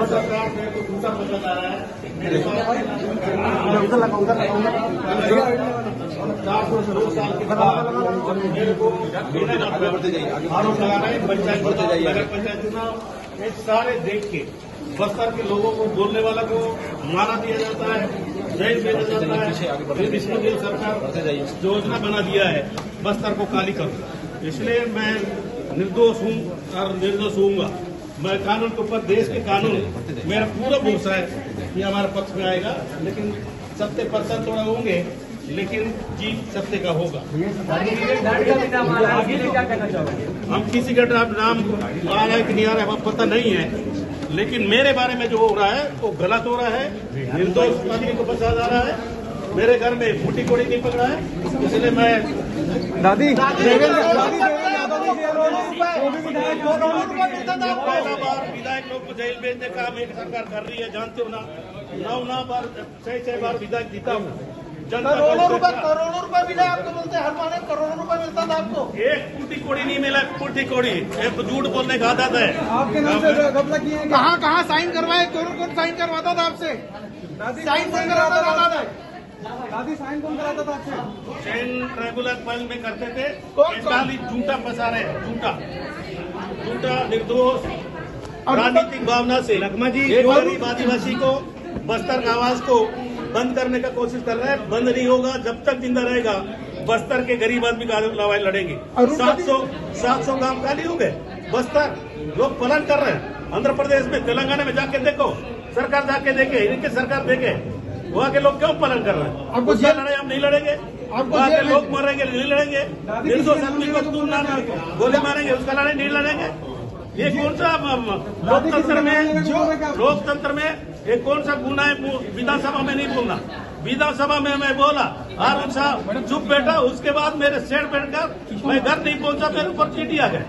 सरकार में तो दूसरा बदल आ रहा है। मेरे पास 2 साल के बाद मेरे को आरोप लगाना है। पंचायत नगर पंचायत चुनाव ये सारे देख के बस्तर के लोगों को, बोलने वाला को मारा दिया जाता है, जेल भेजा जाता है। फिर इसमें सरकार योजना बना दिया है बस्तर को काली करो। इसलिए मैं निर्दोष हूँ और निर्दोष हूँगा। मैं कानून के ऊपर, देश के कानून, मेरा पूरा भरोसा है कि हमारे पक्ष में आएगा। लेकिन 70% थोड़ा होंगे, लेकिन जीत सत्य का होगा। हम किसी का नाम आ रहा है कि नहीं आ रहा है हमें पता नहीं है, लेकिन मेरे बारे में जो हो रहा है वो गलत हो रहा है। निर्दोष आदमी को बचा जा रहा है। मेरे घर में फूटी कोड़ी नहीं पकड़ा है, इसलिए मैं पहला बार विधायक लोग को जेल भेजने का काम एक सरकार कर रही है। जानते हो ना, 9 बार 6 बार विधायक जीता हूँ। करोड़ों रुपए मिला आपको, बोलते हर महीने करोड़ों रुपए मिलता था आपको। एक फूटी कोड़ी नहीं मिला, फूटी कोड़ी एक झूठ बोलने का आदत है। आपके नाम से घपला किए हैं? कहाँ साइन करवाए? कौन साइन करवाता था आपसे? साइन कौन कराता था? दादी साइन कौन कराता था आपसे? साइन रेगुलर फाइल में करते थे। 41 झूठा फंसा रहे हैं, झूठा निर्दोष राजनीतिक भावना से एक गरीब आदिवासी को, बस्तर का आवाज को बंद करने का कोशिश कर रहा है। बंद नहीं होगा जब तक जिंदा रहेगा। बस्तर के गरीब आदमी का लड़ाई लड़ेंगे। 700 गांव खाली हो गए। बस्तर लोग पलायन कर रहे हैं। आंध्र प्रदेश में, तेलंगाना में जाके देखो, सरकार जाके देखे, इनके सरकार देखे, वहाँ के लोग क्यों पलायन कर रहे हैं? आपको लड़ाई हम नहीं लड़ेंगे। वहाँ के लोग मरेंगे, नहीं लड़ेंगे। निर्दोष आदमी को गोली मारेंगे, उसका लड़ाई नहीं लड़ेंगे। ये कौन सा लोकतंत्र में ये कौन सा गुना है? विधानसभा में नहीं बोलना। विधानसभा में मैं बोला, हारून साहब चुप बैठा। उसके बाद मेरे सेठ बैठकर मैं घर नहीं पहुंचा, मेरे ऊपर चीटी आ गए।